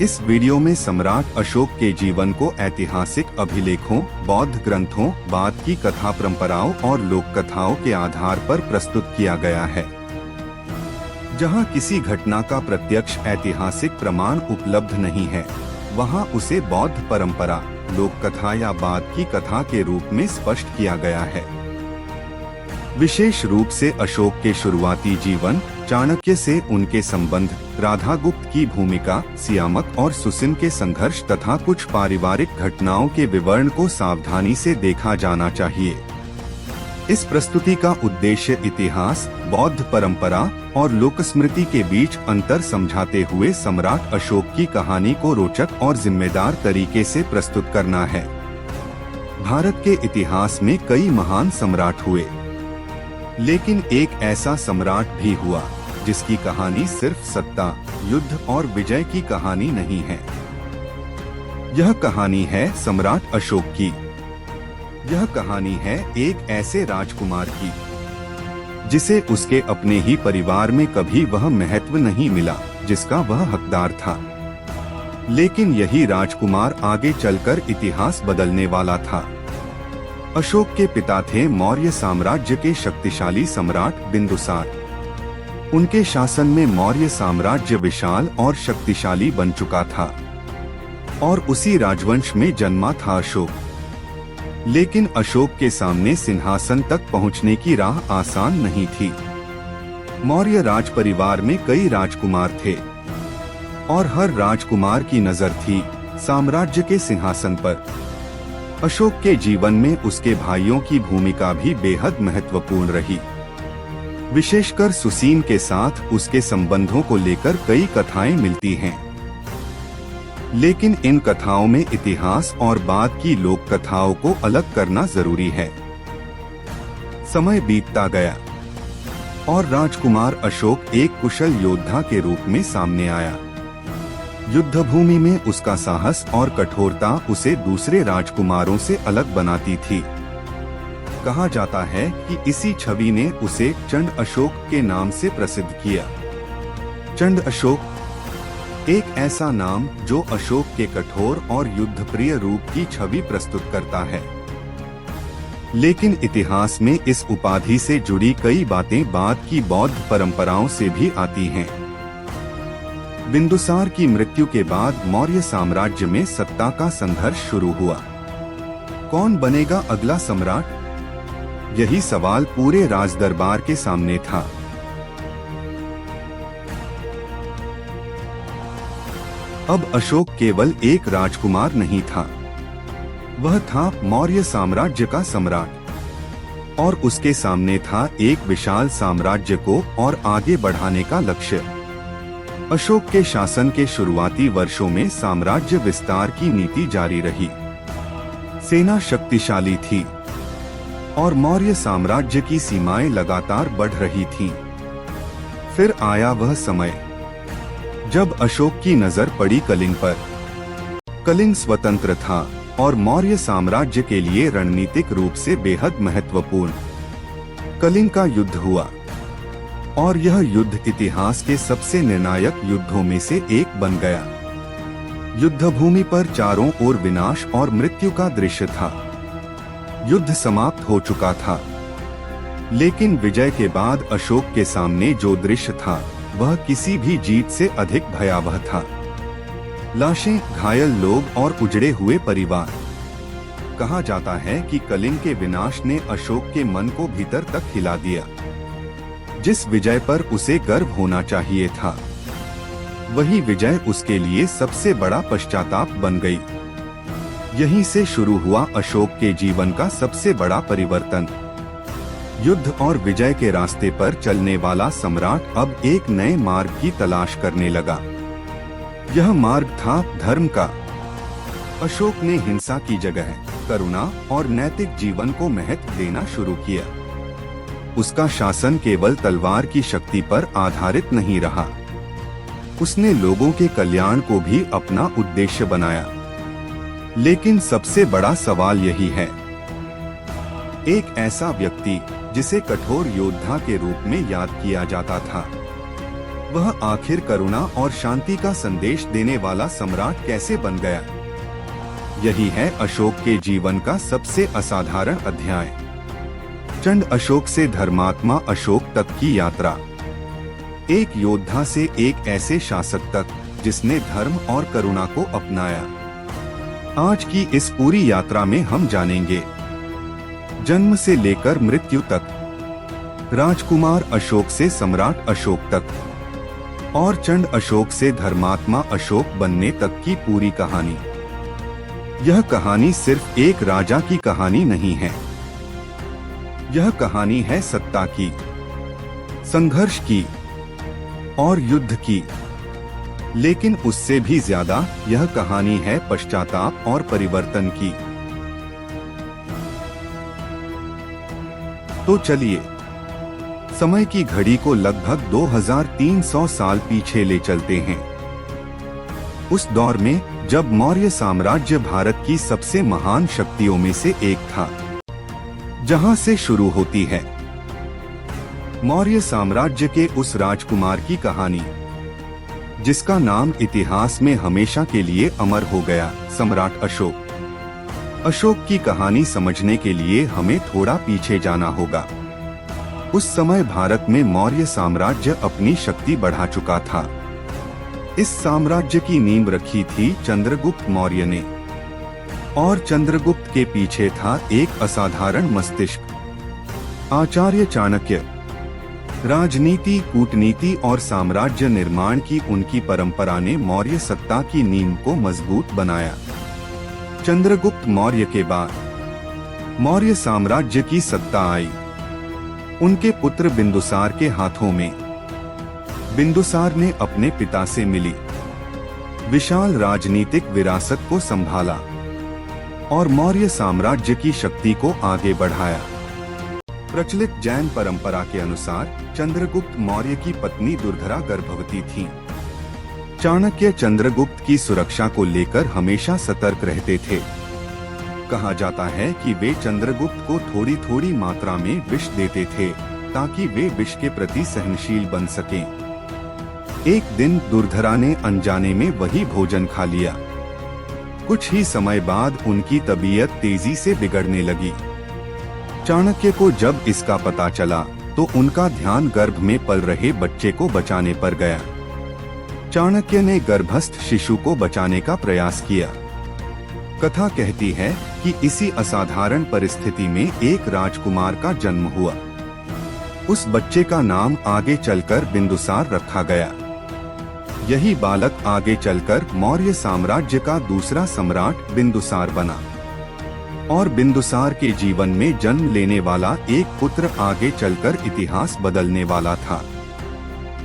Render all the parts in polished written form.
इस वीडियो में सम्राट अशोक के जीवन को ऐतिहासिक अभिलेखों, बौद्ध ग्रंथों, बाद की कथा परंपराओं और लोक कथाओं के आधार पर प्रस्तुत किया गया है। जहां किसी घटना का प्रत्यक्ष ऐतिहासिक प्रमाण उपलब्ध नहीं है, वहां उसे बौद्ध परंपरा, लोक कथा या बाद की कथा के रूप में स्पष्ट किया गया है। विशेष रूप से अशोक के शुरुआती जीवन, चाणक्य से उनके संबंध, राधागुप्त की भूमिका, सियामक और सुसिन के संघर्ष तथा कुछ पारिवारिक घटनाओं के विवरण को सावधानी से देखा जाना चाहिए। इस प्रस्तुति का उद्देश्य इतिहास, बौद्ध परंपरा और लोक स्मृति के बीच अंतर समझाते हुए सम्राट अशोक की कहानी को रोचक और जिम्मेदार तरीके से प्रस्तुत करना है। भारत के इतिहास में कई महान सम्राट हुए, लेकिन एक ऐसा सम्राट भी हुआ जिसकी कहानी सिर्फ सत्ता, युद्ध और विजय की कहानी नहीं है। यह कहानी है सम्राट अशोक की। यह कहानी है एक ऐसे राजकुमार की जिसे उसके अपने ही परिवार में कभी वह महत्व नहीं मिला जिसका वह हकदार था। लेकिन यही राजकुमार आगे चलकर इतिहास बदलने वाला था। अशोक के पिता थे मौर्य साम्राज्य के शक्तिशाली सम्राट बिंदुसार। उनके शासन में मौर्य साम्राज्य विशाल और शक्तिशाली बन चुका था और उसी राजवंश में जन्मा था अशोक। लेकिन अशोक के सामने सिंहासन तक पहुंचने की राह आसान नहीं थी। मौर्य राज परिवार में कई राजकुमार थे और हर राजकुमार की नजर थी साम्राज्य के सिंहासन पर। अशोक के जीवन में उसके भाइयों की भूमिका भी बेहद महत्वपूर्ण रही। विशेषकर सुसीन के साथ उसके संबंधों को लेकर कई कथाएं मिलती हैं। लेकिन इन कथाओं में इतिहास और बाद की लोक कथाओं को अलग करना जरूरी है। समय बीतता गया और राजकुमार अशोक एक कुशल योद्धा के रूप में सामने आया। युद्धभूमि में उसका साहस और कठोरता उसे दूसरे राजकुमारों से अलग बनाती थी। कहा जाता है कि इसी छवि ने उसे चंड अशोक के नाम से प्रसिद्ध किया। चंड अशोक एक ऐसा नाम जो अशोक के कठोर और युद्धप्रिय रूप की छवि प्रस्तुत करता है। लेकिन इतिहास में इस उपाधि से जुड़ी कई बातें बाद की बौद्ध परंपराओं से भी आती हैं। बिंदुसार की मृत्यु के बाद मौर्य साम्राज्य में सत्ता का संघर्ष शुरू हुआ। कौन बनेगा अगला सम्राट? यही सवाल पूरे राजदरबार के सामने था। अब अशोक केवल एक राजकुमार नहीं था, वह था मौर्य साम्राज्य का सम्राट और उसके सामने था एक विशाल साम्राज्य को और आगे बढ़ाने का लक्ष्य। अशोक के शासन के शुरुआती वर्षों में साम्राज्य विस्तार की नीति जारी रही। सेना शक्तिशाली थी और मौर्य साम्राज्य की सीमाएं लगातार बढ़ रही थीं। फिर आया वह समय जब अशोक की नजर पड़ी कलिंग पर। कलिंग स्वतंत्र था और मौर्य साम्राज्य के लिए रणनीतिक रूप से बेहद महत्वपूर्ण। कलिंग का युद्ध हुआ और यह युद्ध इतिहास के सबसे निर्णायक युद्धों में से एक बन गया। युद्धभूमि पर चारों ओर विनाश और मृत्यु का दृश्य था। युद्ध समाप्त हो चुका था, लेकिन विजय के बाद अशोक के सामने जो दृश्य था वह किसी भी जीत से अधिक भयावह था। लाशें, घायल लोग और उजड़े हुए परिवार। कहा जाता है कि कलिंग के विनाश ने अशोक के मन को भीतर तक हिला दिया। जिस विजय पर उसे गर्व होना चाहिए था, वही विजय उसके लिए सबसे बड़ा पश्चाताप बन गई। यहीं से शुरू हुआ अशोक के जीवन का सबसे बड़ा परिवर्तन। युद्ध और विजय के रास्ते पर चलने वाला सम्राट अब एक नए मार्ग की तलाश करने लगा। यह मार्ग था धर्म का। अशोक ने हिंसा की जगह करुणा और नैतिक जीवन को महत्व देना शुरू किया। उसका शासन केवल तलवार की शक्ति पर आधारित नहीं रहा, उसने लोगों के कल्याण को भी अपना उद्देश्य बनाया। लेकिन सबसे बड़ा सवाल यही है, एक ऐसा व्यक्ति जिसे कठोर योद्धा के रूप में याद किया जाता था, वह आखिर करुणा और शांति का संदेश देने वाला सम्राट कैसे बन गया? यही है अशोक के जीवन का सबसे असाधारण अध्याय। चंड अशोक से धर्मात्मा अशोक तक की यात्रा। एक योद्धा से एक ऐसे शासक तक जिसने धर्म और करुणा को अपनाया। आज की इस पूरी यात्रा में हम जानेंगे जन्म से लेकर मृत्यु तक, राजकुमार अशोक से सम्राट अशोक तक और चंड अशोक से धर्मात्मा अशोक बनने तक की पूरी कहानी। यह कहानी सिर्फ एक राजा की कहानी नहीं है। यह कहानी है सत्ता की, संघर्ष की और युद्ध की। लेकिन उससे भी ज्यादा यह कहानी है पश्चाताप और परिवर्तन की। तो चलिए समय की घड़ी को लगभग 2300 साल पीछे ले चलते हैं। उस दौर में जब मौर्य साम्राज्य भारत की सबसे महान शक्तियों में से एक था। जहां से शुरू होती है मौर्य साम्राज्य के उस राजकुमार की कहानी जिसका नाम इतिहास में हमेशा के लिए अमर हो गया, सम्राट अशोक। अशोक की कहानी समझने के लिए हमें थोड़ा पीछे जाना होगा। उस समय भारत में मौर्य साम्राज्य अपनी शक्ति बढ़ा चुका था। इस साम्राज्य की नींव रखी थी चंद्रगुप्त मौर्य ने, और चंद्रगुप्त के पीछे था एक असाधारण मस्तिष्क, आचार्य चाणक्य। राजनीति, कूटनीति और साम्राज्य निर्माण की उनकी परंपरा ने मौर्य सत्ता की नींव को मजबूत बनाया। चंद्रगुप्त मौर्य के बाद मौर्य साम्राज्य की सत्ता आई उनके पुत्र बिंदुसार के हाथों में। बिंदुसार ने अपने पिता से मिली विशाल राजनीतिक विरासत को संभाला और मौर्य साम्राज्य की शक्ति को आगे बढ़ाया। प्रचलित जैन परंपरा के अनुसार चंद्रगुप्त मौर्य की पत्नी दुर्धरा गर्भवती थी। चाणक्य चंद्रगुप्त की सुरक्षा को लेकर हमेशा सतर्क रहते थे। कहा जाता है कि वे चंद्रगुप्त को थोड़ी थोड़ी मात्रा में विष देते थे ताकि वे विष के प्रति सहनशील बन सकें। एक दिन दुर्धरा ने अनजाने में वही भोजन खा लिया। कुछ ही समय बाद उनकी तबीयत तेजी से बिगड़ने लगी। चाणक्य को जब इसका पता चला तो उनका ध्यान गर्भ में पल रहे बच्चे को बचाने पर गया। चाणक्य ने गर्भस्थ शिशु को बचाने का प्रयास किया। कथा कहती है कि इसी असाधारण परिस्थिति में एक राजकुमार का जन्म हुआ। उस बच्चे का नाम आगे चलकर बिंदुसार रखा गया। यही बालक आगे चलकर मौर्य साम्राज्य का दूसरा सम्राट बिंदुसार बना। और बिंदुसार के जीवन में जन्म लेने वाला एक पुत्र आगे चलकर इतिहास बदलने वाला था।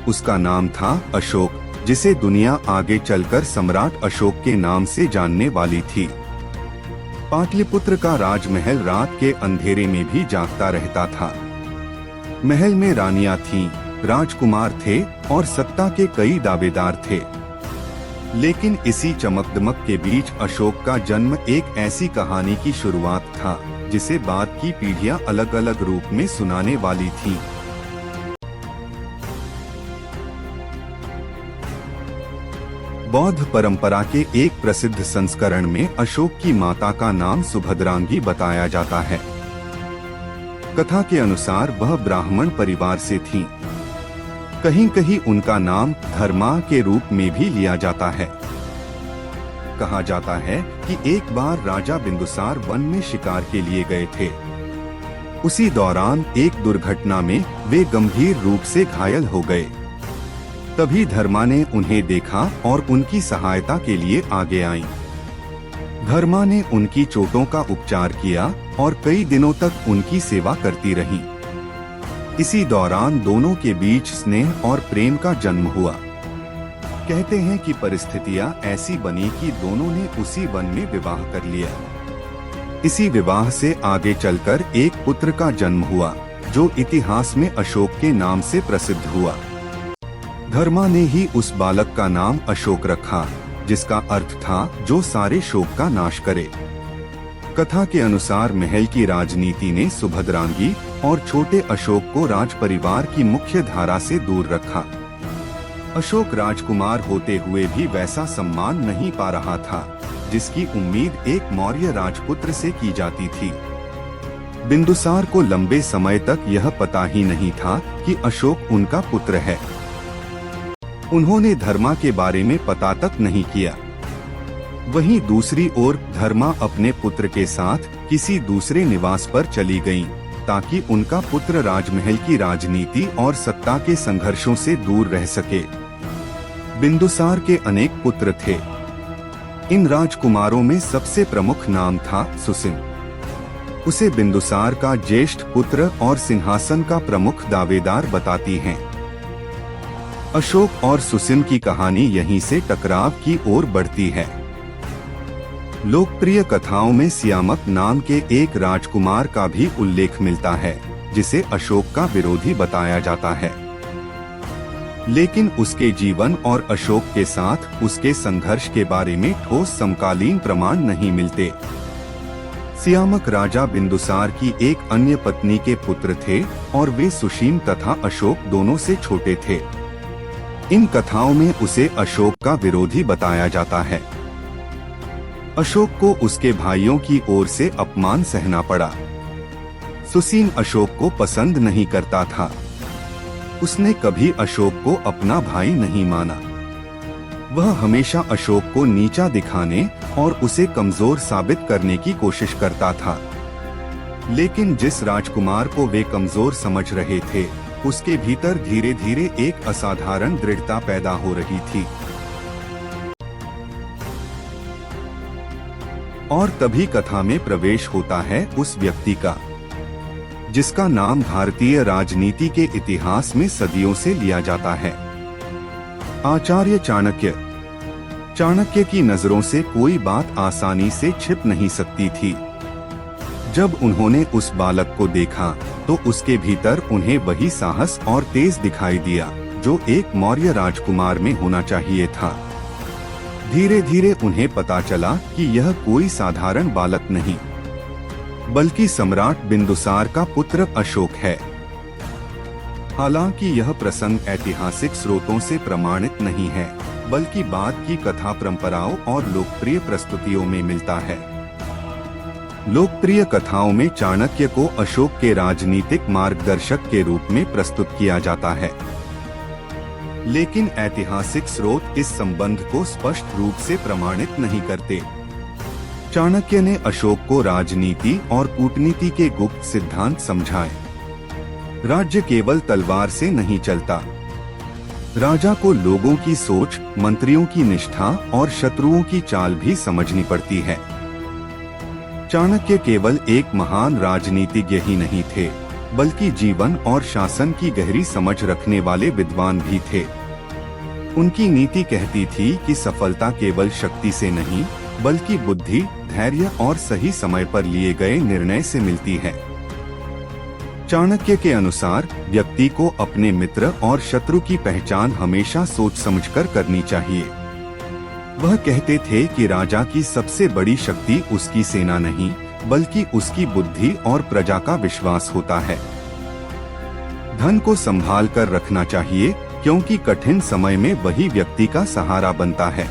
उसका नाम था अशोक, जिसे दुनिया आगे चलकर सम्राट अशोक के नाम से जानने वाली थी। पाटलिपुत्र का राजमहल रात के अंधेरे में भी जागता रहता था। महल में रानियां थीं, राजकुमार थे और सत्ता के कई दावेदार थे। लेकिन इसी चमक-दमक के बीच अशोक का जन्म एक ऐसी कहानी की शुरुआत था जिसे बाद की पीढ़ियां अलग-अलग रूप में सुनाने वाली थीं। बौद्ध परंपरा के एक प्रसिद्ध संस्करण में अशोक की माता का नाम सुभद्रांगी बताया जाता है। कथा के अनुसार वह ब्राह्मण परिवार से थीं। कहीं कहीं उनका नाम धर्मा के रूप में भी लिया जाता है। कहा जाता है कि एक बार राजा बिंदुसार वन में शिकार के लिए गए थे। उसी दौरान एक दुर्घटना में वे गंभीर रूप से घायल हो गए। तभी धर्मा ने उन्हें देखा और उनकी सहायता के लिए आगे आईं। धर्मा ने उनकी चोटों का उपचार किया और कई दिनों तक उनकी सेवा करती रहीं। इसी दौरान दोनों के बीच स्नेह और प्रेम का जन्म हुआ। कहते हैं कि परिस्थितियां ऐसी बनी कि दोनों ने उसी वन में विवाह कर लिया। इसी विवाह से आगे चलकर एक पुत्र का जन्म हुआ जो इतिहास में अशोक के नाम से प्रसिद्ध हुआ। धर्मा ने ही उस बालक का नाम अशोक रखा, जिसका अर्थ था जो सारे शोक का नाश करे। कथा के अनुसार महल की राजनीति ने सुभद्रांगी और छोटे अशोक को राज परिवार की मुख्य धारा से दूर रखा। अशोक राजकुमार होते हुए भी वैसा सम्मान नहीं पा रहा था जिसकी उम्मीद एक मौर्य राजपुत्र से की जाती थी। बिंदुसार को लंबे समय तक यह पता ही नहीं था कि अशोक उनका पुत्र है। उन्होंने धर्मा के बारे में पता तक नहीं किया। वहीं दूसरी ओर धर्मा अपने पुत्र के साथ किसी दूसरे निवास पर चली गईं, ताकि उनका पुत्र राजमहल की राजनीति और सत्ता के संघर्षों से दूर रह सके। बिंदुसार के अनेक पुत्र थे। इन राजकुमारों में सबसे प्रमुख नाम था सुसिन। उसे बिंदुसार का ज्येष्ठ पुत्र और सिंहासन का प्रमुख दावेदार बताती हैं। अशोक और सुसिन की कहानी यहीं से टकराव की ओर बढ़ती है। लोकप्रिय कथाओं में सियामक नाम के एक राजकुमार का भी उल्लेख मिलता है, जिसे अशोक का विरोधी बताया जाता है। लेकिन उसके जीवन और अशोक के साथ उसके संघर्ष के बारे में ठोस समकालीन प्रमाण नहीं मिलते। सियामक राजा बिंदुसार की एक अन्य पत्नी के पुत्र थे और वे सुशीम तथा अशोक दोनों से छोटे थे। इन कथाओं में उसे अशोक का विरोधी बताया जाता है। अशोक को उसके भाइयों की ओर से अपमान सहना पड़ा। सुसीम अशोक को पसंद नहीं करता था। उसने कभी अशोक को अपना भाई नहीं माना। वह हमेशा अशोक को नीचा दिखाने और उसे कमजोर साबित करने की कोशिश करता था। लेकिन जिस राजकुमार को वे कमजोर समझ रहे थे, उसके भीतर धीरे धीरे एक असाधारण दृढ़ता पैदा हो रही थी। और तभी कथा में प्रवेश होता है उस व्यक्ति का, जिसका नाम भारतीय राजनीति के इतिहास में सदियों से लिया जाता है, आचार्य चाणक्य। चाणक्य की नजरों से कोई बात आसानी से छिप नहीं सकती थी। जब उन्होंने उस बालक को देखा तो उसके भीतर उन्हें वही साहस और तेज दिखाई दिया जो एक मौर्य राजकुमार में होना चाहिए था। धीरे धीरे उन्हें पता चला कि यह कोई साधारण बालक नहीं, बल्कि सम्राट बिंदुसार का पुत्र अशोक है। हालांकि यह प्रसंग ऐतिहासिक स्रोतों से प्रमाणित नहीं है, बल्कि बाद की कथा परंपराओं और लोकप्रिय प्रस्तुतियों में मिलता है। लोकप्रिय कथाओं में चाणक्य को अशोक के राजनीतिक मार्गदर्शक के रूप में प्रस्तुत किया जाता है, लेकिन ऐतिहासिक स्रोत इस संबंध को स्पष्ट रूप से प्रमाणित नहीं करते। चाणक्य ने अशोक को राजनीति और कूटनीति के गुप्त सिद्धांत समझाए। राज्य केवल तलवार से नहीं चलता। राजा को लोगों की सोच, मंत्रियों की निष्ठा और शत्रुओं की चाल भी समझनी पड़ती है। चाणक्य केवल एक महान राजनीतिज्ञ ही नहीं थे, बल्कि जीवन और शासन की गहरी समझ रखने वाले विद्वान भी थे। उनकी नीति कहती थी कि सफलता केवल शक्ति से नहीं, बल्कि बुद्धि, धैर्य और सही समय पर लिए गए निर्णय से मिलती है। चाणक्य के अनुसार व्यक्ति को अपने मित्र और शत्रु की पहचान हमेशा सोच समझकर करनी चाहिए। वह कहते थे कि राजा की सबसे बड़ी शक्ति उसकी सेना नहीं, बल्कि उसकी बुद्धि और प्रजा का विश्वास होता है। धन को संभाल कर रखना चाहिए, क्योंकि कठिन समय में वही व्यक्ति का सहारा बनता है।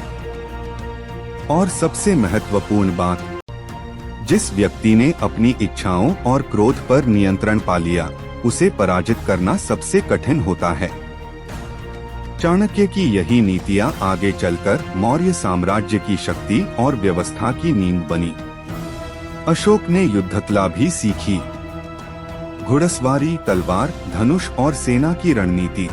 और सबसे महत्वपूर्ण बात, जिस व्यक्ति ने अपनी इच्छाओं और क्रोध पर नियंत्रण पा लिया, उसे पराजित करना सबसे कठिन होता है। चाणक्य की यही नीतियां आगे चलकर मौर्य साम्राज्य की शक्ति और व्यवस्था की नींव बनी। अशोक ने युद्धकला भी सीखी, घुड़सवारी, तलवार, धनुष और सेना की रणनीति।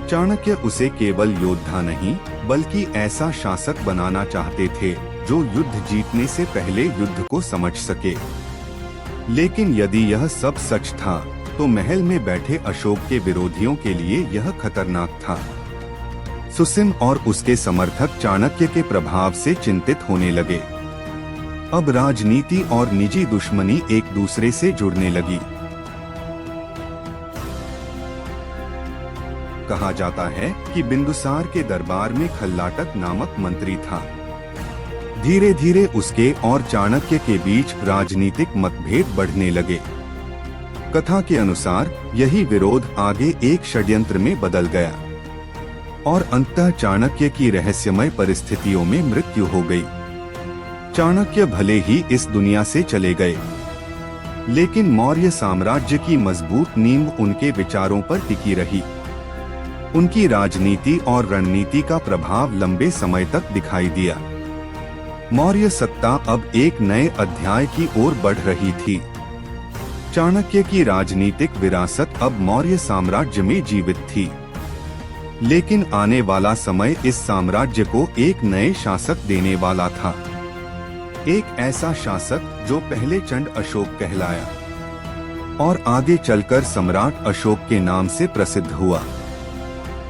चाणक्य उसे केवल योद्धा नहीं, बल्कि ऐसा शासक बनाना चाहते थे जो युद्ध जीतने से पहले युद्ध को समझ सके। लेकिन यदि यह सब सच था, तो महल में बैठे अशोक के विरोधियों के लिए यह खतरनाक था। सुसिम और उसके समर्थक चाणक्य के प्रभाव से चिंतित होने लगे। अब राजनीति और निजी दुश्मनी एक दूसरे से जुड़ने लगी। कहा जाता है कि बिंदुसार के दरबार में खल्लाटक नामक मंत्री था। धीरे धीरे उसके और चाणक्य के बीच राजनीतिक मतभेद बढ़ने लगे। कथा के अनुसार यही विरोध आगे एक षड्यंत्र में बदल गया और अंततः चाणक्य की रहस्यमय परिस्थितियों में मृत्यु हो गई। चाणक्य भले ही इस दुनिया से चले गए, लेकिन मौर्य साम्राज्य की मजबूत नींव उनके विचारों पर टिकी रही। उनकी राजनीति और रणनीति का प्रभाव लंबे समय तक दिखाई दिया। मौर्य सत्ता अब एक नए अध्याय की ओर बढ़ रही थी। चाणक्य की राजनीतिक विरासत अब मौर्य साम्राज्य में जीवित थी, लेकिन आने वाला समय इस साम्राज्य को एक नए शासक देने वाला था। एक ऐसा शासक जो पहले चंड अशोक कहलाया और आगे चलकर सम्राट अशोक के नाम से प्रसिद्ध हुआ।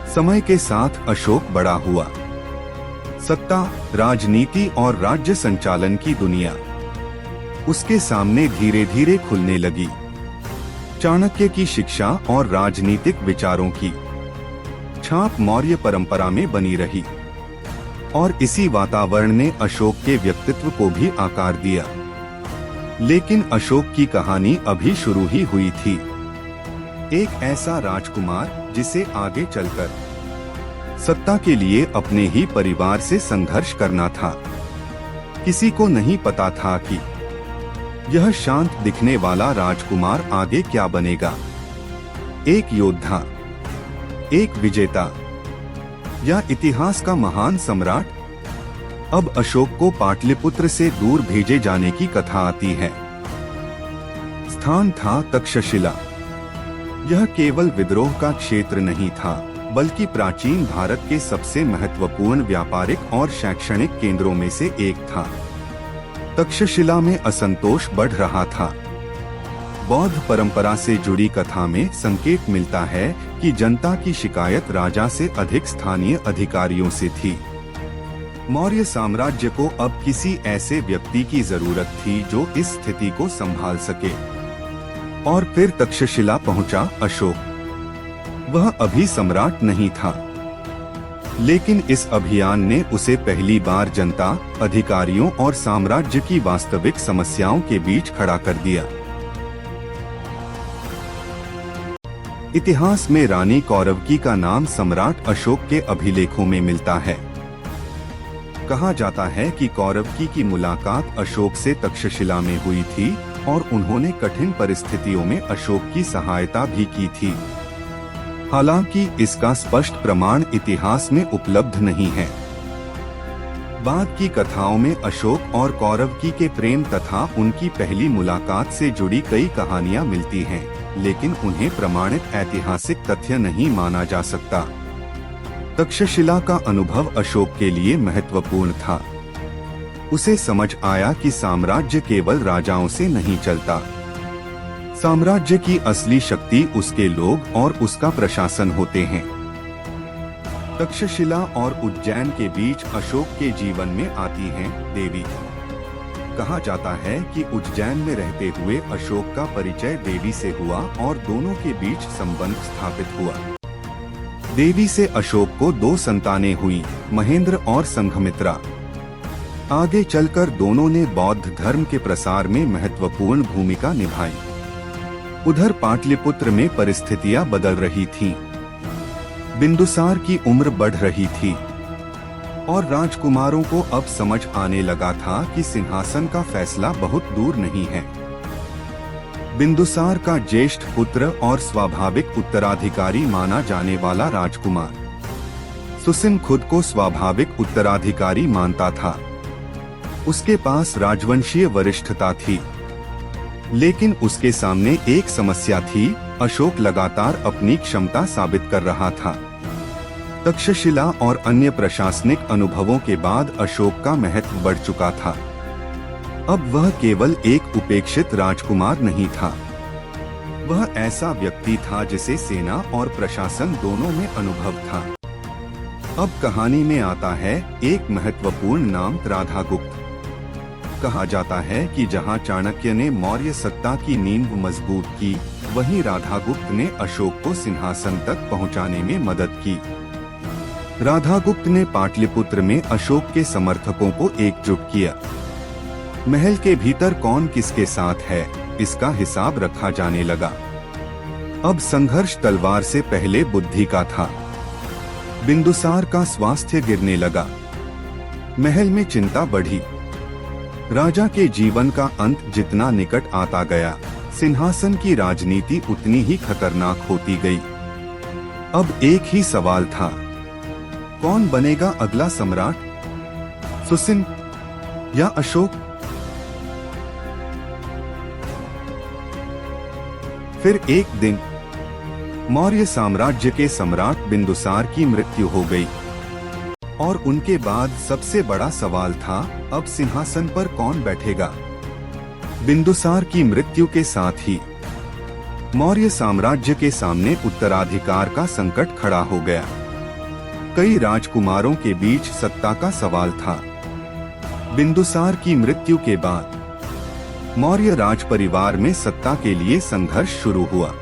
समय के साथ अशोक बड़ा हुआ। सत्ता, राजनीति और राज्य संचालन की दुनिया उसके सामने धीरे धीरे खुलने लगी। चाणक्य की शिक्षा और राजनीतिक विचारों की छाप मौर्य परंपरा में बनी रही और इसी वातावरण ने अशोक के व्यक्तित्व को भी आकार दिया। लेकिन अशोक की कहानी अभी शुरू ही हुई थी। एक ऐसा राजकुमार जिसे आगे चलकर सत्ता के लिए अपने ही परिवार से संघर्ष करना था। किसी को नहीं पता था कि यह शांत दिखने वाला राजकुमार आगे क्या बनेगा। एक योद्धा, एक विजेता या इतिहास का महान सम्राट। अब अशोक को पाटलिपुत्र से दूर भेजे जाने की कथा आती है। स्थान था तक्षशिला। यह केवल विद्रोह का क्षेत्र नहीं था, बल्कि प्राचीन भारत के सबसे महत्वपूर्ण व्यापारिक और शैक्षणिक केंद्रों में से एक था। तक्षशिला में असंतोष बढ़ रहा था। बौद्ध परंपरा से जुड़ी कथा में संकेत मिलता है कि जनता की शिकायत राजा से अधिक स्थानीय अधिकारियों से थी। मौर्य साम्राज्य को अब किसी ऐसे व्यक्ति की जरूरत थी जो इस स्थिति को संभाल सके। और फिर तक्षशिला पहुंचा अशोक। वह अभी सम्राट नहीं था, लेकिन इस अभियान ने उसे पहली बार जनता, अधिकारियों और साम्राज्य की वास्तविक समस्याओं के बीच खड़ा कर दिया। इतिहास में रानी कौरवकी का नाम सम्राट अशोक के अभिलेखों में मिलता है। कहा जाता है कि कौरवकी की मुलाकात अशोक से तक्षशिला में हुई थी और उन्होंने कठिन परिस्थितियों में अशोक की सहायता भी की थी। हालांकि इसका स्पष्ट प्रमाण इतिहास में उपलब्ध नहीं है। बाद की कथाओं में अशोक और कौरवकी के प्रेम तथा उनकी पहली मुलाकात से जुड़ी कई कहानियां मिलती हैं, लेकिन उन्हें प्रमाणित ऐतिहासिक तथ्य नहीं माना जा सकता। तक्षशिला का अनुभव अशोक के लिए महत्वपूर्ण था। उसे समझ आया कि साम्राज्य केवल राजाओं से नहीं चलता। साम्राज्य की असली शक्ति उसके लोग और उसका प्रशासन होते हैं। तक्षशिला और उज्जैन के बीच अशोक के जीवन में आती हैं देवी। कहा जाता है कि उज्जैन में रहते हुए अशोक का परिचय देवी से हुआ और दोनों के बीच संबंध स्थापित हुआ। देवी से अशोक को 2 संतानें हुई, महेंद्र और संघमित्रा। आगे चलकर दोनों ने बौद्ध धर्म के प्रसार में महत्वपूर्ण भूमिका निभाई। उधर पाटलिपुत्र में परिस्थितियां बदल रही थीं। बिंदुसार की उम्र बढ़ रही थी और राजकुमारों को अब समझ आने लगा था कि सिंहासन का फैसला बहुत दूर नहीं है। बिंदुसार का ज्येष्ठ पुत्र और स्वाभाविक उत्तराधिकारी माना जाने वाला राजकुमार सुसिम खुद को स्वाभाविक उत्तराधिकारी मानता था। उसके पास राजवंशीय वरिष्ठता थी, लेकिन उसके सामने एक समस्या थी। अशोक लगातार अपनी क्षमता साबित कर रहा था। तक्षशिला और अन्य प्रशासनिक अनुभवों के बाद अशोक का महत्व बढ़ चुका था। अब वह केवल एक उपेक्षित राजकुमार नहीं था, वह ऐसा व्यक्ति था जिसे सेना और प्रशासन दोनों में अनुभव था। अब कहानी में आता है एक महत्वपूर्ण नाम, राधागुप्त। कहा जाता है कि जहां चाणक्य ने मौर्य सत्ता की नींव मजबूत की, वहीं राधागुप्त ने अशोक को सिंहासन तक पहुंचाने में मदद की। राधागुप्त ने पाटलिपुत्र में अशोक के समर्थकों को एकजुट किया। महल के भीतर कौन किसके साथ है, इसका हिसाब रखा जाने लगा। अब संघर्ष तलवार से पहले बुद्धि का था। बिंदुसार का स्वास्थ्य गिरने लगा। महल में चिंता बढ़ी। राजा के जीवन का अंत जितना निकट आता गया, सिंहासन की राजनीति उतनी ही खतरनाक होती गई। अब एक ही सवाल था, कौन बनेगा अगला सम्राट, सुसिन या अशोक? फिर एक दिन मौर्य साम्राज्य के सम्राट बिंदुसार की मृत्यु हो गई और उनके बाद सबसे बड़ा सवाल था, अब सिंहासन पर कौन बैठेगा। बिंदुसार की मृत्यु के साथ ही मौर्य साम्राज्य के सामने उत्तराधिकार का संकट खड़ा हो गया। कई राजकुमारों के बीच सत्ता का सवाल था। बिंदुसार की मृत्यु के बाद मौर्य राज परिवार में सत्ता के लिए संघर्ष शुरू हुआ।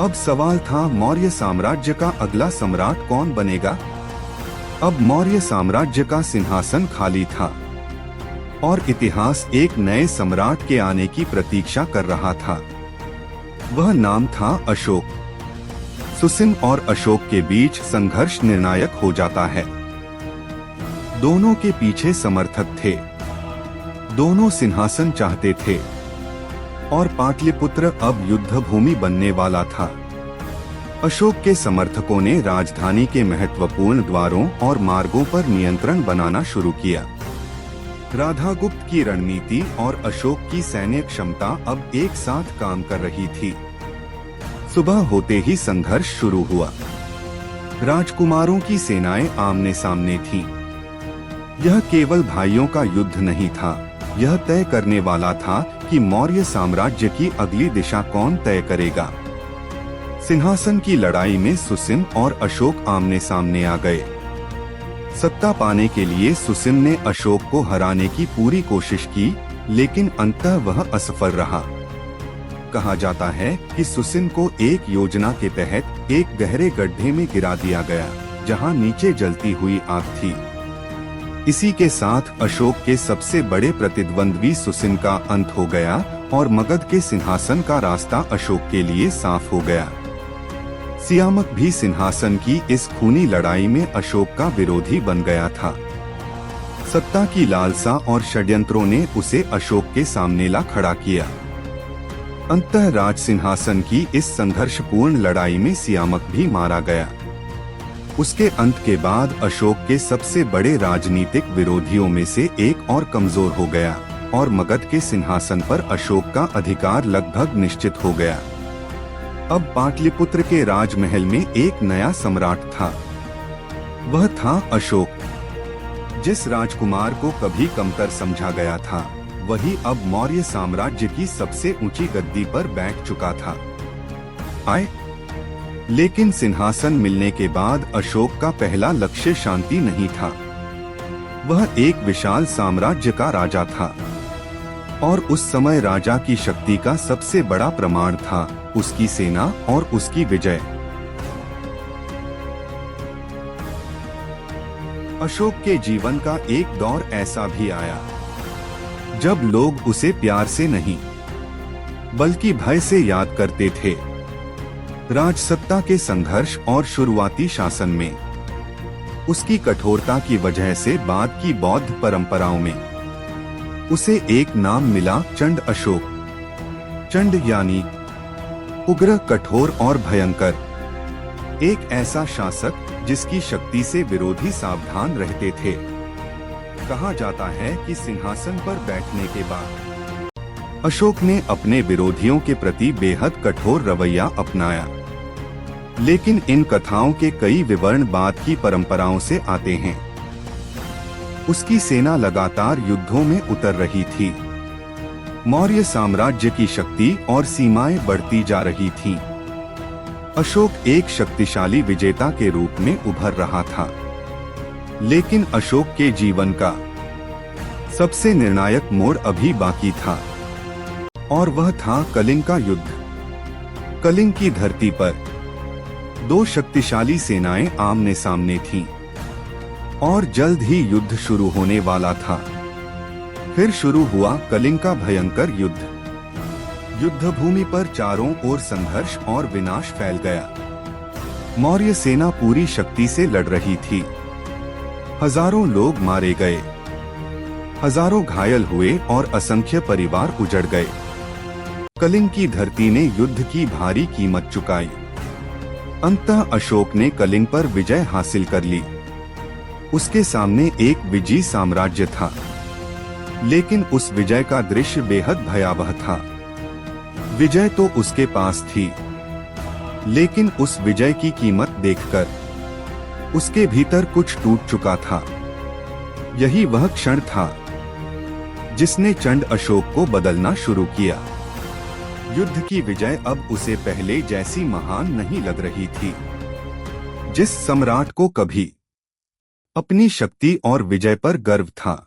अब सवाल था, मौर्य साम्राज्य का अगला सम्राट कौन बनेगा। अब मौर्य साम्राज्य का सिंहासन खाली था और इतिहास एक नए सम्राट के आने की प्रतीक्षा कर रहा था। वह नाम था अशोक। सुसिन और अशोक के बीच संघर्ष निर्णायक हो जाता है। दोनों के पीछे समर्थक थे, दोनों सिंहासन चाहते थे और पाटलिपुत्र अब युद्ध भूमि बनने वाला था। अशोक के समर्थकों ने राजधानी के महत्वपूर्ण द्वारों और मार्गों पर नियंत्रण बनाना शुरू किया। राधागुप्त की रणनीति और अशोक की सैन्य क्षमता अब एक साथ काम कर रही थी। सुबह होते ही संघर्ष शुरू हुआ। राजकुमारों की सेनाएं आमने सामने थीं। यह केवल भाइयों का युद्ध नहीं था, यह तय करने वाला था कि मौर्य साम्राज्य की अगली दिशा कौन तय करेगा। सिंहासन की लड़ाई में सुसिन और अशोक आमने सामने आ गए। सत्ता पाने के लिए सुसिन ने अशोक को हराने की पूरी कोशिश की, लेकिन अंततः वह असफल रहा। कहा जाता है कि सुसिन को एक योजना के तहत एक गहरे गड्ढे में गिरा दिया गया, जहां नीचे जलती हुई आग थी। इसी के साथ अशोक के सबसे बड़े प्रतिद्वंद्वी सुसिन का अंत हो गया और मगध के सिंहासन का रास्ता अशोक के लिए साफ हो गया। सियामक भी सिंहासन की इस खूनी लड़ाई में अशोक का विरोधी बन गया था। सत्ता की लालसा और षड्यंत्रों ने उसे अशोक के सामने ला खड़ा किया। अंततः राज सिंहासन की इस संघर्षपूर्ण लड़ाई में सियामक भी मारा गया। उसके अंत के बाद अशोक के सबसे बड़े राजनीतिक विरोधियों में से एक और कमजोर हो गया और मगध के सिंहासन पर अशोक का अधिकार लगभग निश्चित हो गया। अब पाटलिपुत्र के राजमहल में एक नया सम्राट था। वह था अशोक। जिस राजकुमार को कभी कमतर समझा गया था, वही अब मौर्य साम्राज्य की सबसे ऊंची गद्दी पर बैठ चुका था। लेकिन सिंहासन मिलने के बाद अशोक का पहला लक्ष्य शांति नहीं था। वह एक विशाल साम्राज्य का राजा था और उस समय राजा की शक्ति का सबसे बड़ा प्रमाण था उसकी सेना और उसकी विजय। अशोक के जीवन का एक दौर ऐसा भी आया जब लोग उसे प्यार से नहीं बल्कि भय से याद करते थे। राजसत्ता के संघर्ष और शुरुआती शासन में उसकी कठोरता की वजह से बाद की बौद्ध परंपराओं में उसे एक नाम मिला, चंड अशोक। चंड यानी उग्र, कठोर और भयंकर। एक ऐसा शासक जिसकी शक्ति से विरोधी सावधान रहते थे। कहा जाता है कि सिंहासन पर बैठने के बाद अशोक ने अपने विरोधियों के प्रति बेहद कठोर रवैया अपनाया। लेकिन इन कथाओं के कई विवरण बाद की परंपराओं से आते हैं। उसकी सेना लगातार युद्धों में उतर रही थी। मौर्य साम्राज्य की शक्ति और सीमाएं बढ़ती जा रही थीं। अशोक एक शक्तिशाली विजेता के रूप में उभर रहा था। लेकिन अशोक के जीवन का सबसे निर्णायक मोड़ अभी बाकी था और वह था कलिंग का युद्ध। कलिंग की धरती पर दो शक्तिशाली सेनाएं आमने सामने थीं और जल्द ही युद्ध शुरू होने वाला था। फिर शुरू हुआ कलिंग का भयंकर युद्ध। युद्ध भूमि पर चारों ओर संघर्ष और विनाश फैल गया। मौर्य सेना पूरी शक्ति से लड़ रही थी। हजारों लोग मारे गए, हजारों घायल हुए और असंख्य परिवार उजड़ गए। कलिंग की धरती ने युद्ध की भारी कीमत चुकाई। अंततः अशोक ने कलिंग पर विजय हासिल कर ली। उसके सामने एक विजयी साम्राज्य था, लेकिन उस विजय का दृश्य बेहद भयावह था। विजय तो उसके पास थी, लेकिन उस विजय की कीमत देखकर उसके भीतर कुछ टूट चुका था। यही वह क्षण था जिसने चंड अशोक को बदलना शुरू किया। युद्ध की विजय अब उसे पहले जैसी महान नहीं लग रही थी। जिस सम्राट को कभी अपनी शक्ति और विजय पर गर्व था,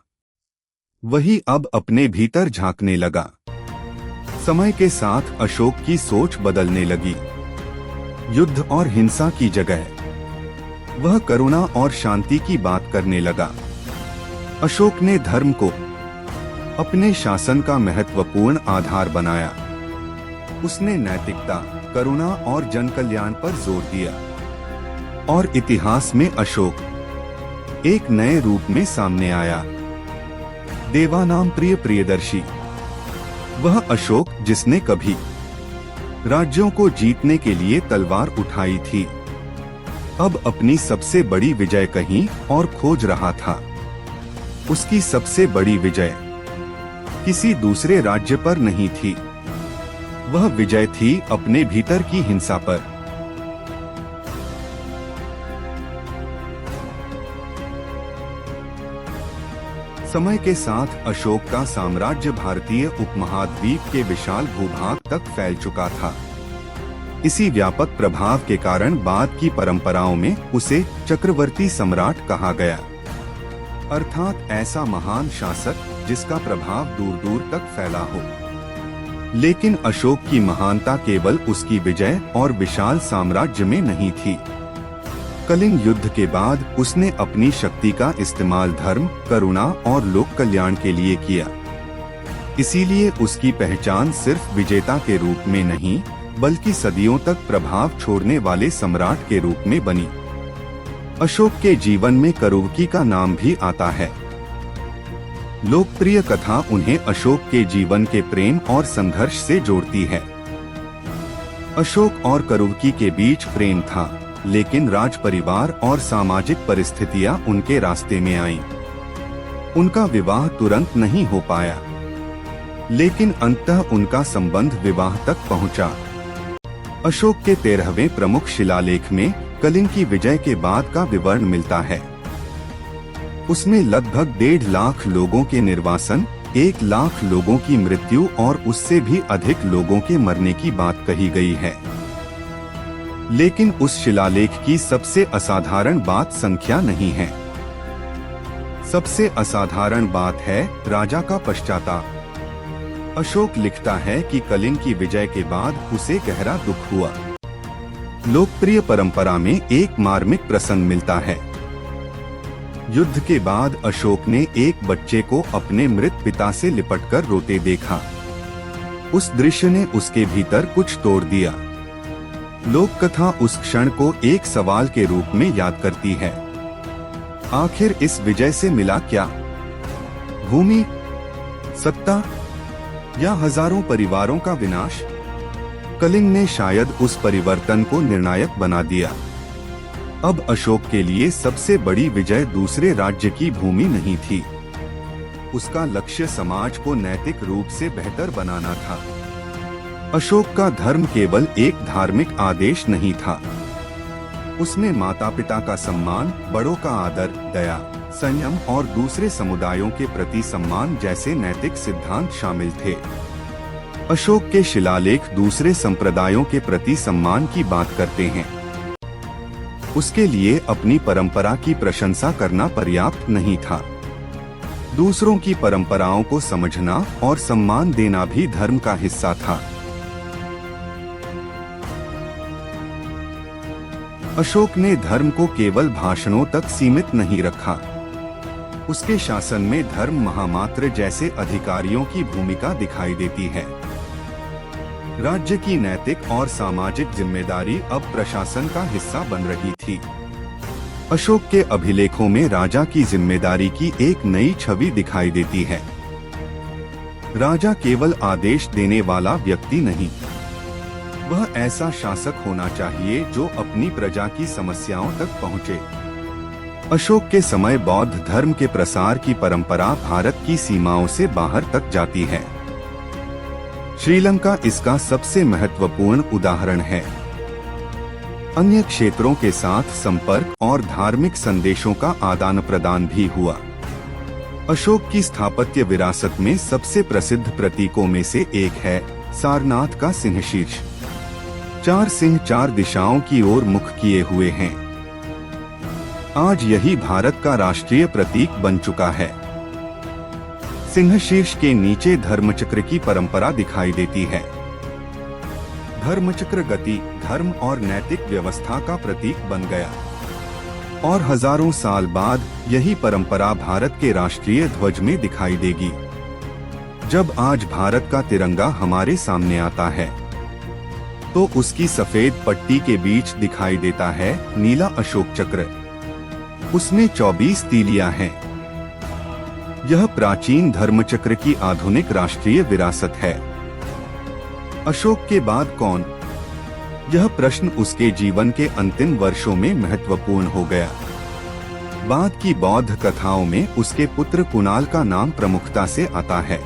वही अब अपने भीतर झांकने लगा। समय के साथ अशोक की सोच बदलने लगी। युद्ध और हिंसा की जगह वह करुणा और शांति की बात करने लगा। अशोक ने धर्म को अपने शासन का महत्वपूर्ण आधार बनाया। उसने नैतिकता, करुणा और जनकल्याण पर जोर दिया, और इतिहास में अशोक एक नए रूप में सामने आया। देवानाम प्रिय प्रियदर्शी, वह अशोक जिसने कभी राज्यों को जीतने के लिए तलवार उठाई थी, अब अपनी सबसे बड़ी विजय कहीं और खोज रहा था। उसकी सबसे बड़ी विजय किसी दूसरे राज्य पर नहीं थी, वह विजय थी अपने भीतर की हिंसा पर। समय के साथ अशोक का साम्राज्य भारतीय उपमहाद्वीप के विशाल भूभाग तक फैल चुका था। इसी व्यापक प्रभाव के कारण बाद की परंपराओं में उसे चक्रवर्ती सम्राट कहा गया, अर्थात ऐसा महान शासक जिसका प्रभाव दूर दूर तक फैला हो। लेकिन अशोक की महानता केवल उसकी विजय और विशाल साम्राज्य में नहीं थी। कलिंग युद्ध के बाद उसने अपनी शक्ति का इस्तेमाल धर्म, करुणा और लोक कल्याण के लिए किया। इसीलिए उसकी पहचान सिर्फ विजेता के रूप में नहीं, बल्कि सदियों तक प्रभाव छोड़ने वाले सम्राट के रूप में बनी। अशोक के जीवन में करुवकी का नाम भी आता है। लोकप्रिय कथा उन्हें अशोक के जीवन के प्रेम और संघर्ष से जोड़ती है। अशोक और करुवकी के बीच प्रेम था, लेकिन राज परिवार और सामाजिक परिस्थितियां उनके रास्ते में आईं। उनका विवाह तुरंत नहीं हो पाया, लेकिन अंततः उनका संबंध विवाह तक पहुंचा। अशोक के 13वें प्रमुख शिलालेख में कलिंग की विजय के बाद का विवरण मिलता है। उसमें लगभग 1.5 लाख लोगों के निर्वासन, 1 लाख लोगों की मृत्यु और उससे भी अधिक लोगों के मरने की बात कही गई है। लेकिन उस शिलालेख की सबसे असाधारण बात संख्या नहीं है। सबसे असाधारण बात है राजा का पश्चाताप। अशोक लिखता है कि कलिंग की विजय के बाद उसे गहरा दुख हुआ। लोकप्रिय परंपरा में एक मार्मिक प्रसंग मिलता है। युद्ध के बाद अशोक ने एक बच्चे को अपने मृत पिता से लिपटकर रोते देखा। उस दृश्य ने उसके भीतर कुछ तोड़ दिया। लोक कथा उस क्षण को एक सवाल के रूप में याद करती है, आखिर इस विजय से मिला क्या? भूमि, सत्ता या हजारों परिवारों का विनाश? कलिंग ने शायद उस परिवर्तन को निर्णायक बना दिया। अब अशोक के लिए सबसे बड़ी विजय दूसरे राज्य की भूमि नहीं थी। उसका लक्ष्य समाज को नैतिक रूप से बेहतर बनाना था। अशोक का धर्म केवल एक धार्मिक आदेश नहीं था। उसमें माता पिता का सम्मान, बड़ों का आदर, दया, संयम और दूसरे समुदायों के प्रति सम्मान जैसे नैतिक सिद्धांत शामिल थे। अशोक के शिलालेख दूसरे संप्रदायों के प्रति सम्मान की बात करते हैं। उसके लिए अपनी परंपरा की प्रशंसा करना पर्याप्त नहीं था। दूसरों की परंपराओं को समझना और सम्मान देना भी धर्म का हिस्सा था। अशोक ने धर्म को केवल भाषणों तक सीमित नहीं रखा। उसके शासन में धर्म महामात्र जैसे अधिकारियों की भूमिका दिखाई देती है। राज्य की नैतिक और सामाजिक जिम्मेदारी अब प्रशासन का हिस्सा बन रही थी। अशोक के अभिलेखों में राजा की जिम्मेदारी की एक नई छवि दिखाई देती है। राजा केवल आदेश देने वाला व्यक्ति नहीं, वह ऐसा शासक होना चाहिए जो अपनी प्रजा की समस्याओं तक पहुँचे। अशोक के समय बौद्ध धर्म के प्रसार की परंपरा भारत की सीमाओं से बाहर तक जाती है। श्रीलंका इसका सबसे महत्वपूर्ण उदाहरण है। अन्य क्षेत्रों के साथ संपर्क और धार्मिक संदेशों का आदान प्रदान भी हुआ। अशोक की स्थापत्य विरासत में सबसे प्रसिद्ध प्रतीकों में से एक है सारनाथ का सिंह शीर्ष। 4 सिंह 4 दिशाओं की ओर मुख किए हुए हैं। आज यही भारत का राष्ट्रीय प्रतीक बन चुका है। सिंह शीर्ष के नीचे धर्मचक्र की परंपरा दिखाई देती है। धर्मचक्र गति, धर्म और नैतिक व्यवस्था का प्रतीक बन गया और हजारों साल बाद यही परंपरा भारत के राष्ट्रीय ध्वज में दिखाई देगी। जब आज भारत का तिरंगा हमारे सामने आता है तो उसकी सफेद पट्टी के बीच दिखाई देता है नीला अशोक चक्र। उसमें 24 तीलियां हैं। यह प्राचीन धर्मचक्र की आधुनिक राष्ट्रीय विरासत है। अशोक के बाद कौन? यह प्रश्न उसके जीवन के अंतिम वर्षों में महत्वपूर्ण हो गया। बाद की बौद्ध कथाओं में उसके पुत्र कुणाल का नाम प्रमुखता से आता है,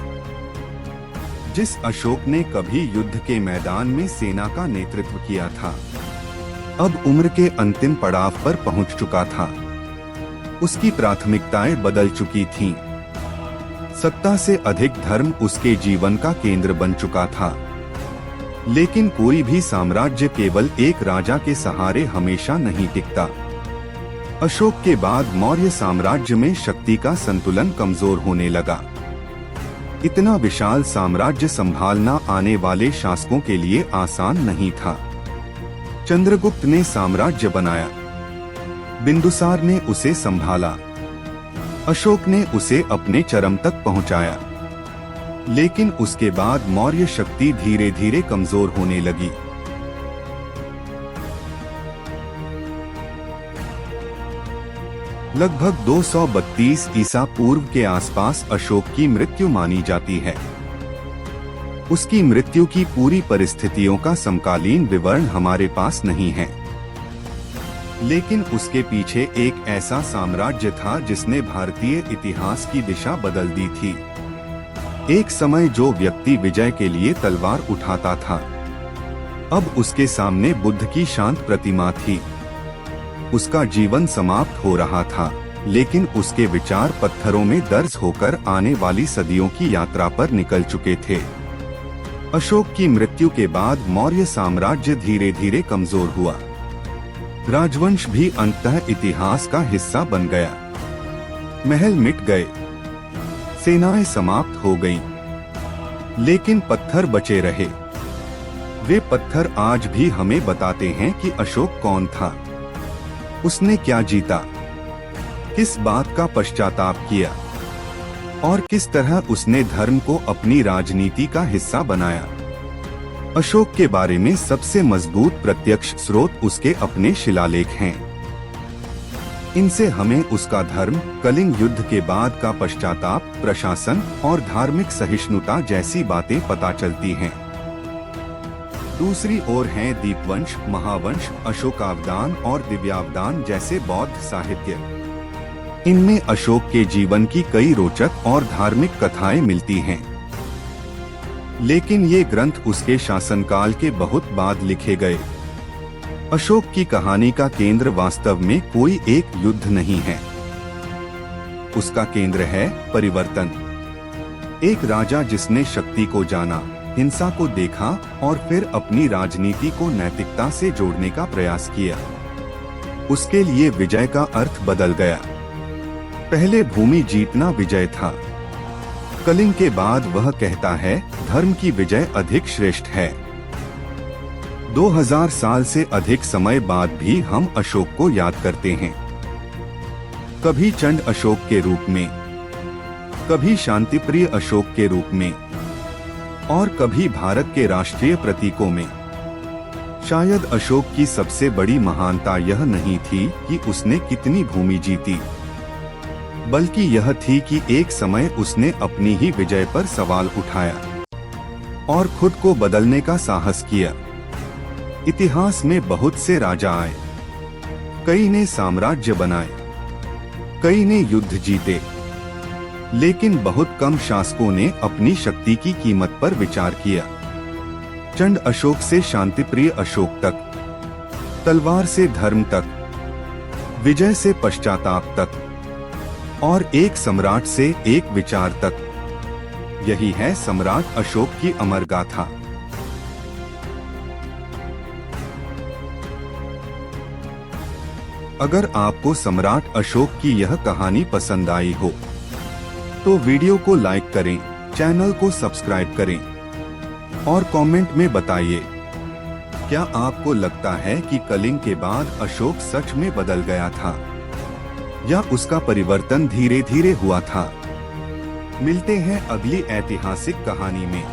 जिस अशोक ने कभी युद्ध के मैदान में सेना का नेतृत्व किया था, अब उम्र के अंतिम पड़ाव पर पहुंच चुका था। उसकी प्राथमिकताएं बदल चुकी थीं। सत्ता से अधिक धर्म उसके जीवन का केंद्र बन चुका था। लेकिन कोई भी साम्राज्य केवल एक राजा के सहारे हमेशा नहीं टिकता। अशोक के बाद मौर्य साम्राज्य में शक्ति का संतुलन कमजोर होने लगा। इतना विशाल साम्राज्य संभालना आने वाले शासकों के लिए आसान नहीं था। चंद्रगुप्त ने साम्राज्य बनाया, बिंदुसार ने उसे संभाला, अशोक ने उसे अपने चरम तक पहुंचाया। लेकिन उसके बाद मौर्य शक्ति धीरे धीरे कमजोर होने लगी। लगभग 232 ईसा पूर्व के आसपास अशोक की मृत्यु मानी जाती है। उसकी मृत्यु की पूरी परिस्थितियों का समकालीन विवरण हमारे पास नहीं है, लेकिन उसके पीछे एक ऐसा साम्राज्य था जिसने भारतीय इतिहास की दिशा बदल दी थी। एक समय जो व्यक्ति विजय के लिए तलवार उठाता था, अब उसके सामने बुद्ध की शांत प्रतिमा थी। उसका जीवन समाप्त हो रहा था, लेकिन उसके विचार पत्थरों में दर्ज होकर आने वाली सदियों की यात्रा पर निकल चुके थे। अशोक की मृत्यु के बाद मौर्य साम्राज्य धीरे धीरे कमजोर हुआ। राजवंश भी अंततः इतिहास का हिस्सा बन गया। महल मिट गए, सेनाएं समाप्त हो गईं, लेकिन पत्थर बचे रहे। वे पत्थर आज भी हमें बताते हैं कि अशोक कौन था, उसने क्या जीता, किस बात का पश्चाताप किया और किस तरह उसने धर्म को अपनी राजनीति का हिस्सा बनाया। अशोक के बारे में सबसे मजबूत प्रत्यक्ष स्रोत उसके अपने शिलालेख हैं। इनसे हमें उसका धर्म, कलिंग युद्ध के बाद का पश्चाताप, प्रशासन और धार्मिक सहिष्णुता जैसी बातें पता चलती हैं। दूसरी ओर हैं दीपवंश, महावंश, अशोकावदान और दिव्यावदान जैसे बौद्ध साहित्य। इनमें अशोक के जीवन की कई रोचक और धार्मिक कथाएं मिलती हैं, लेकिन ये ग्रंथ उसके शासनकाल के बहुत बाद लिखे गए। अशोक की कहानी का केंद्र वास्तव में कोई एक युद्ध नहीं है, उसका केंद्र है परिवर्तन। एक राजा जिसने शक्ति को जाना, हिंसा को देखा और फिर अपनी राजनीति को नैतिकता से जोड़ने का प्रयास किया। उसके लिए विजय का अर्थ बदल गया। पहले भूमि जीतना विजय था, कलिंग के बाद वह कहता है धर्म की विजय अधिक श्रेष्ठ है। 2000 साल से अधिक समय बाद भी हम अशोक को याद करते हैं, कभी चंड अशोक के रूप में, कभी शांतिप्रिय अशोक के रूप में, और कभी भारत के राष्ट्रीय प्रतीकों में। शायद अशोक की सबसे बड़ी महानता यह नहीं थी कि उसने कितनी भूमि जीती, बल्कि यह थी कि एक समय उसने अपनी ही विजय पर सवाल उठाया और खुद को बदलने का साहस किया। इतिहास में बहुत से राजा आए, कई ने साम्राज्य बनाए, कई ने युद्ध जीते, लेकिन बहुत कम शासकों ने अपनी शक्ति की कीमत पर विचार किया। चंड अशोक से शांतिप्रिय अशोक तक, तलवार से धर्म तक, विजय से पश्चाताप तक और एक सम्राट से एक विचार तक, यही है सम्राट अशोक की अमर गाथा। अगर आपको सम्राट अशोक की यह कहानी पसंद आई हो तो वीडियो को लाइक करें, चैनल को सब्सक्राइब करें और कमेंट में बताइए, क्या आपको लगता है कि कलिंग के बाद अशोक सच में बदल गया था या उसका परिवर्तन धीरे धीरे हुआ था? मिलते हैं अगली ऐतिहासिक कहानी में।